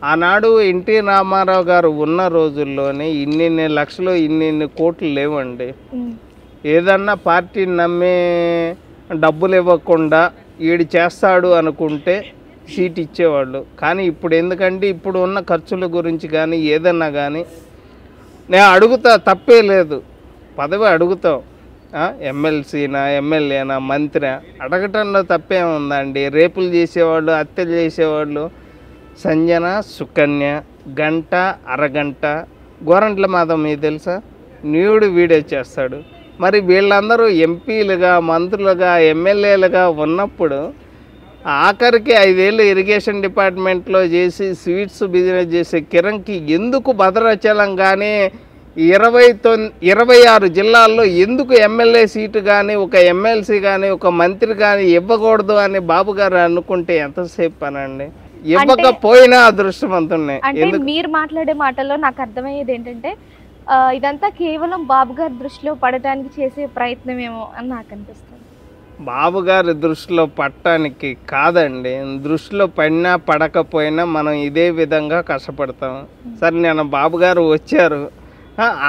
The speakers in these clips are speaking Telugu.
ఆనాడు ఎన్టీ రామారావు గారు ఉన్న రోజుల్లోనే ఇన్నిన్ని లక్షలు ఇన్నిన్ని కోట్లు లేవండి. ఏదన్నా పార్టీని నమ్మి డబ్బులు ఇవ్వకుండా ఈడు చేస్తాడు అనుకుంటే సీట్ ఇచ్చేవాళ్ళు. కానీ ఇప్పుడు ఎందుకంటే ఇప్పుడు ఉన్న ఖర్చుల గురించి కానీ ఏదన్నా కానీ నేను అడుగుతా, తప్పే లేదు, పదవి అడుగుతాం. ఎమ్మెల్సీనా ఎమ్మెల్యేనా మంత్రి అడగటంలో తప్పేముందండి. రేపులు చేసేవాళ్ళు, హత్యలు చేసేవాళ్ళు సంజన, సుకన్య గంట అరగంట గోరంట్ల మాధవ్ మీకు తెలుసా, న్యూడు వీడియో చేస్తాడు. మరి వీళ్ళందరూ ఎంపీలుగా మంత్రులుగా ఎమ్మెల్యేలుగా ఉన్నప్పుడు ఆఖరికి 5 ఏళ్ళు ఇరిగేషన్ డిపార్ట్మెంట్లో చేసి స్వీట్స్ బిజినెస్ చేసే కిరణ్కి ఎందుకు భద్రాచలం కానీ 26 జిల్లాల్లో ఎందుకు ఎమ్మెల్యే సీటు కానీ ఒక ఎమ్మెల్సీ కానీ ఒక మంత్రి కానీ ఇవ్వకూడదు అని బాబు గారు అనుకుంటే ఎంతసేపు పనండి. ఇవ్వకపోయినా అదృష్టవంతున్నే. మీరు మాట్లాడే మాటల్లో నాకు అర్థమయ్యేది ఏంటంటే ఇదంతా కేవలం బాబు గారి దృష్టిలో పడటానికి చేసే ప్రయత్నమేమో అని నాకు అనిపిస్తుంది. బాబు గారి దృష్టిలో పడటానికి కాదండి, దృష్టిలో పడినా పడకపోయినా మనం ఇదే విధంగా కష్టపడతాం. సరే నేను బాబు గారు వచ్చారు,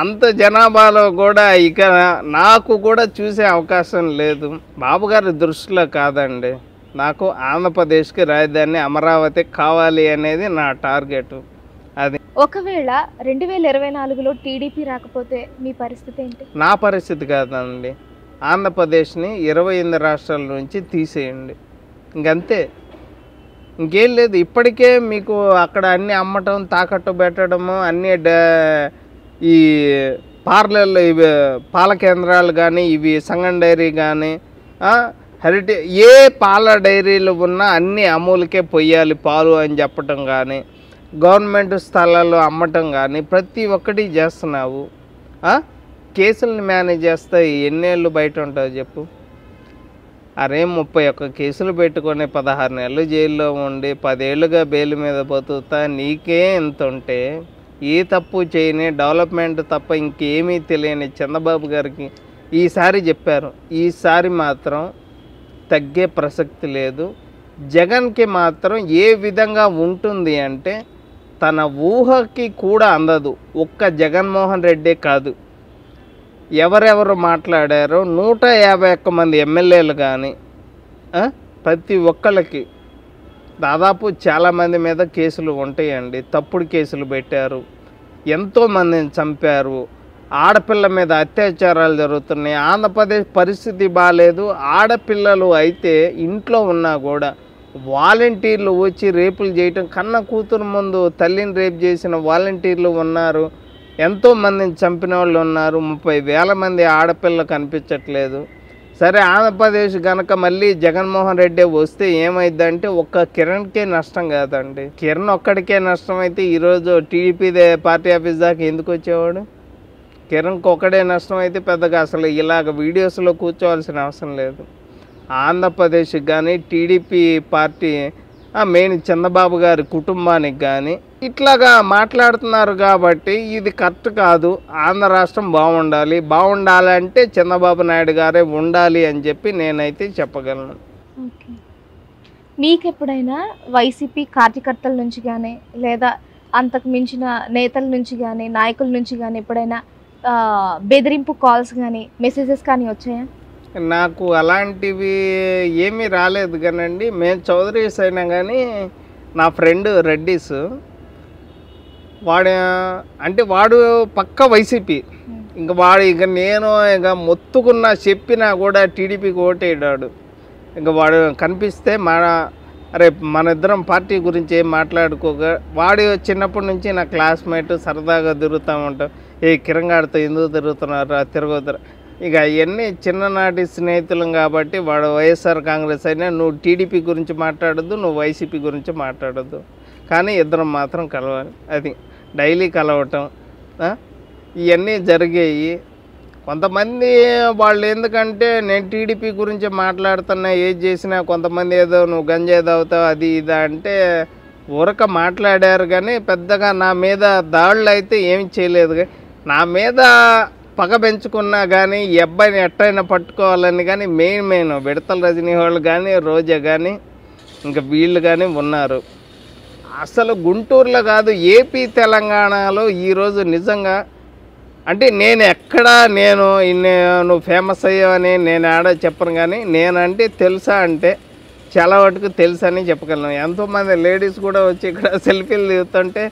అంత జనాభాలో కూడా ఇక నాకు కూడా చూసే అవకాశం లేదు. బాబు గారి దృష్టిలో కాదండి, నాకు ఆంధ్రప్రదేశ్కి రాజధాని అమరావతి కావాలి అనేది నా టార్గెట్. అది ఒకవేళ 2024లో టీడీపీ రాకపోతే మీ పరిస్థితి ఏంటి? నా పరిస్థితి కాదండి, ఆంధ్రప్రదేశ్ని 28 రాష్ట్రాల నుంచి తీసేయండి, ఇంకంతే, ఇంకేం లేదు. ఇప్పటికే మీకు అక్కడ అన్నీ అమ్మటం, తాకట్టు పెట్టడము, అన్నీ ఈ పార్లర్లు, ఇవి పాల కేంద్రాలు కానీ, ఇవి సంగం డైరీ కానీ, ఏ పాల డైరీలు ఉన్నా అన్నీ అమూలకే పొయ్యాలి పాలు అని చెప్పటం కానీ, గవర్నమెంట్ స్థలాల్లో అమ్మటం కానీ ప్రతి ఒక్కటి చేస్తున్నావు. కేసులను మేనేజ్ చేస్తే ఎన్నేళ్ళు బయట ఉంటావు చెప్పు. అరే 31 కేసులు పెట్టుకొని 16 నెలలు జైల్లో ఉండి 10 ఏళ్ళుగా బెయిల్ మీద బతుకుతా నీకే ఎంత ఉంటే, ఏ తప్పు చేయని డెవలప్మెంట్ తప్ప ఇంకేమీ తెలియని చంద్రబాబు గారికి ఈసారి చెప్పారు, ఈసారి మాత్రం తగ్గే ప్రసక్తి లేదు. జగన్కి మాత్రం ఏ విధంగా ఉంటుంది అంటే తన ఊహకి కూడా అందదు. ఒక్క జగన్మోహన్ రెడ్డే కాదు, ఎవరెవరు మాట్లాడారో 151 మంది ఎమ్మెల్యేలు కానీ ప్రతి ఒక్కళ్ళకి దాదాపు చాలామంది మీద కేసులు ఉంటాయండి. తప్పుడు కేసులు పెట్టారు, ఎంతోమందిని చంపారు, ఆడపిల్ల మీద అత్యాచారాలు జరుగుతున్నాయి. ఆంధ్రప్రదేశ్ పరిస్థితి బాగాలేదు. ఆడపిల్లలు అయితే ఇంట్లో ఉన్నా కూడా వాలంటీర్లు వచ్చి రేపులు చేయటం, కన్న కూతురు ముందు తల్లిని రేపు చేసిన వాలంటీర్లు ఉన్నారు, ఎంతోమందిని చంపిన వాళ్ళు ఉన్నారు. 30,000 మంది ఆడపిల్లలు కనిపించట్లేదు. సరే ఆంధ్రప్రదేశ్ కనుక మళ్ళీ జగన్మోహన్ రెడ్డి వస్తే ఏమైందంటే ఒక్క కిరణ్కే నష్టం కాదండి. కిరణ్ ఒక్కడికే నష్టం అయితే ఈరోజు టీడీపీ పార్టీ ఆఫీస్ దాకా ఎందుకు వచ్చేవాడు? కిరణ్కి ఒక్కడే నష్టం అయితే పెద్దగా అసలు ఇలాగ వీడియోస్లో కూర్చోవాల్సిన అవసరం లేదు. ఆంధ్రప్రదేశ్కి కానీ టీడీపీ పార్టీ మెయిన్ చంద్రబాబు గారి కుటుంబానికి కానీ ఇట్లాగా మాట్లాడుతున్నారు కాబట్టి ఇది కరెక్ట్ కాదు. ఆంధ్ర రాష్ట్రం బాగుండాలంటే చంద్రబాబు నాయుడు గారే ఉండాలి అని చెప్పి నేనైతే చెప్పగలను. మీకు ఎప్పుడైనా వైసీపీ కార్యకర్తల నుంచి కానీ లేదా అంతకు మించిన నేతల నుంచి కానీ నాయకుల నుంచి కానీ ఎప్పుడైనా బెదిరింపు కాల్స్ కానీ మెసేజెస్ కానీ వచ్చాయా? నాకు అలాంటివి ఏమీ రాలేదు కానండి. మేము చౌదరీస్ అయినా కానీ నా ఫ్రెండ్ రెడ్డిస్ వాడు పక్క వైసీపీ. ఇక నేను మొత్తుకున్నా చెప్పినా కూడా టీడీపీకి ఓటేడాడు. వాడు కనిపిస్తే మన ఇద్దరం పార్టీ గురించి ఏం మాట్లాడుకోగా వాడు చిన్నప్పటి నుంచి నా క్లాస్మేట్, సరదాగా తిరుగుతూ ఉంటాం. కిరణ్ గారితో ఎందుకు తిరుగుతున్నారా, తిరగొద్దురా, ఇక అవన్నీ చిన్ననాటి స్నేహితులం కాబట్టి వాడు వైఎస్ఆర్ కాంగ్రెస్ అయినా నువ్వు టీడీపీ గురించి మాట్లాడొద్దు, నువ్వు వైసీపీ గురించి మాట్లాడొద్దు, కానీ ఇద్దరం మాత్రం కలవాలి. అది డైలీ కలవటం ఇవన్నీ జరిగాయి. కొంతమంది వాళ్ళు ఎందుకంటే నేను టీడీపీ గురించి మాట్లాడుతున్నా, ఏది చేసినా కొంతమంది ఏదో నువ్వు గంజాయి తాగుతావు అది ఇదా అంటే ఊరక మాట్లాడారు. కానీ పెద్దగా నా మీద దాడులు అయితే ఏమి చేయలేదు. నా మీద పగ పెంచుకున్నా కానీ ఈ అబ్బాయిని ఎట్టయినా పట్టుకోవాలని కానీ మెయిన్ విడతల రజనీ వాళ్ళు కానీ రోజా కానీ ఇంకా వీళ్ళు కానీ ఉన్నారు. అసలు గుంటూరులో కాదు, ఏపీ తెలంగాణలో ఈరోజు నిజంగా అంటే నేను ఎక్కడ నువ్వు ఫేమస్ అయ్యావని నేను ఆడ చెప్పను, కానీ నేనంటే తెలుసా అంటే చాలా వరకు తెలుసని చెప్పగలను. ఎంతోమంది లేడీస్ కూడా వచ్చి ఇక్కడ సెల్ఫీలు దిగుతుంటే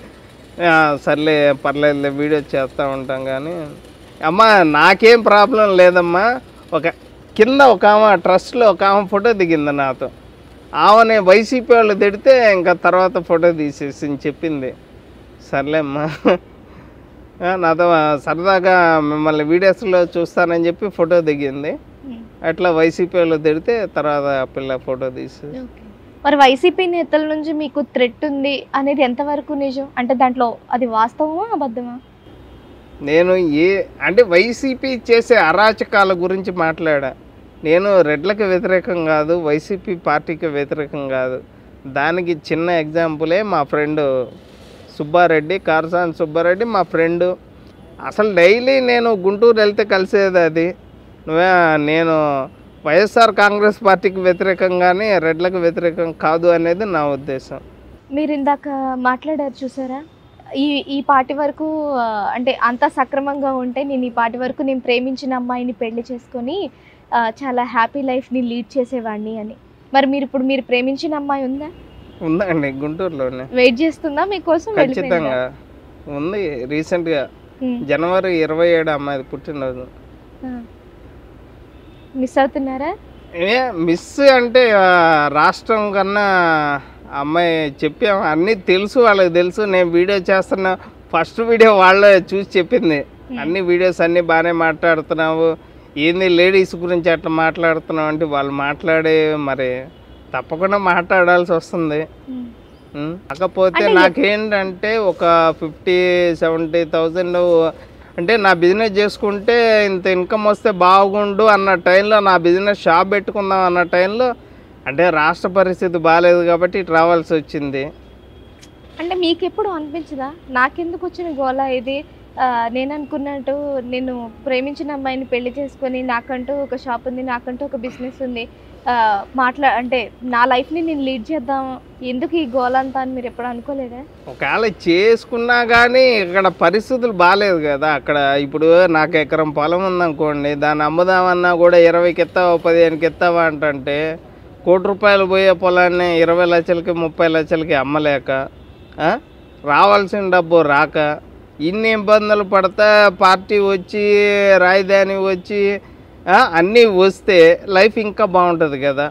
సర్లే పర్లేదు వీడియో చేస్తూ ఉంటాం. కానీ అమ్మ నాకేం ప్రాబ్లం లేదమ్మా. కింద ఒక ఆమె ట్రస్ట్లో ఒక ఆమె ఫోటో దిగింది నాతో. ఆమెని వైసీపీ వాళ్ళు తిడితే ఇంకా తర్వాత ఫోటో తీసేసి చెప్పింది, సర్లే అమ్మా నాతో సరదాగా మిమ్మల్ని వీడియోస్లో చూస్తానని చెప్పి ఫోటో దిగింది. అట్లా వైసీపీ వాళ్ళు తిడితే తర్వాత పిల్ల ఫోటో తీసి. మరి వైసీపీ నేతల నుంచి మీకు థ్రెట్ ఉంది అనేది ఎంతవరకు నిజం? అంటే దాంట్లో అది వాస్తవమా అబద్ధమా? నేను అంటే వైసీపీ చేసే అరాచకాల గురించి మాట్లాడా. నేను రెడ్లకు వ్యతిరేకం కాదు, వైసీపీ పార్టీకి వ్యతిరేకం కాదు. దానికి చిన్న ఎగ్జాంపులే మా ఫ్రెండ్ సుబ్బారెడ్డి, కారసాని సుబ్బారెడ్డి మా ఫ్రెండు. అసలు డైలీ నేను గుంటూరు వెళ్తే కలిసేది అది. నేను వైఎస్ఆర్ కాంగ్రెస్ పార్టీకి వ్యతిరేకం కానీ రెడ్లకు వ్యతిరేకం కాదు అనేది నా ఉద్దేశం. మీరు ఇందాక మాట్లాడారు చూసారా, ఈ పార్టీ వరకు అంటే అంత సక్రమంగా ఉంటే నేను ఈ పార్టీ వరకు నేను ప్రేమించిన అమ్మాయిని పెళ్లి చేసుకొని చాలా హ్యాపీ లైఫ్ని లీడ్ చేసేవాడిని అని. మరి మీరు ప్రేమించిన అమ్మాయి ఉందా? ఉందండి, గుంటూరులోనే వెయిట్ చేస్తుందా మీకోసం? ఖచ్చితంగా ఉంది. రీసెంట్గా జనవరి 27 అమ్మాయి పుట్టినరోజు. మిస్ అవుతున్నారా? మిస్ అంటే రాష్ట్రం కన్నా అమ్మాయి చెప్పాము, అన్నీ తెలుసు, వాళ్ళకి తెలుసు. నేను వీడియో చేస్తున్నా, ఫస్ట్ వీడియో వాళ్ళే చూసి చెప్పింది, అన్ని వీడియోస్ అన్నీ బాగానే మాట్లాడుతున్నావు, ఏంది లేడీస్ గురించి అట్లా మాట్లాడుతున్నావు అంటే వాళ్ళు మాట్లాడే మరి తప్పకుండా మాట్లాడాల్సి వస్తుంది. కాకపోతే నాకేంటంటే ఒక 50-70,000 అంటే నా బిజినెస్ చేసుకుంటే ఇంత ఇన్కమ్ వస్తే బాగుండు అన్న టైంలో, నా బిజినెస్ షాప్ పెట్టుకుందాం అన్న టైంలో అంటే రాష్ట్ర పరిస్థితి బాగాలేదు కాబట్టి ఇటు రావాల్సి వచ్చింది. అంటే మీకు ఎప్పుడు అనిపించదా నాకెందుకు వచ్చిన గోళ ఇది? నేను అనుకున్నట్టు నేను ప్రేమించిన అమ్మాయిని పెళ్లి చేసుకొని నాకంటూ ఒక షాప్ ఉంది, నాకంటూ ఒక బిజినెస్ ఉంది, అంటే నా లైఫ్ని నేను లీడ్ చేద్దాం, ఎందుకు ఈ గోల్ అంతా అని మీరు ఎప్పుడు అనుకోలేదా? ఒకవేళ చేసుకున్నా కానీ ఇక్కడ పరిస్థితులు బాగాలేదు కదా. అక్కడ ఇప్పుడు నాకు ఎకరం పొలం ఉందనుకోండి, దాన్ని అమ్ముదామన్నా కూడా 20కి ఎత్తావా 15కి ఎత్తావా అంటే ₹1 కోటి పోయే పొలాన్ని 20 లక్షలకి 30 లక్షలకి అమ్మలేక రావాల్సిన డబ్బు రాక ఇన్ని ఇబ్బందులు పడతా పార్టీ వచ్చి రాజధాని వచ్చి అన్నీ వస్తే లైఫ్ ఇంకా బాగుంటుంది కదా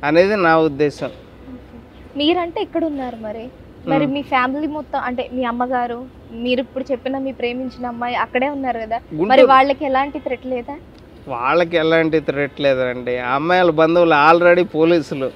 అనేది నా ఉద్దేశం. మీరంటే ఇక్కడ ఉన్నారు, మరి మీ ఫ్యామిలీ మొత్తం అంటే మీ అమ్మగారు, మీరు ఇప్పుడు చెప్పిన మీ ప్రేమించిన అమ్మాయి అక్కడే ఉన్నారు కదా, మరి వాళ్ళకి ఎలాంటి థ్రెట్ లేదా? వాళ్ళకి ఎలాంటి థ్రెట్ లేదండి. అమ్మాయిల బంధువులు ఆల్రెడీ పోలీసులు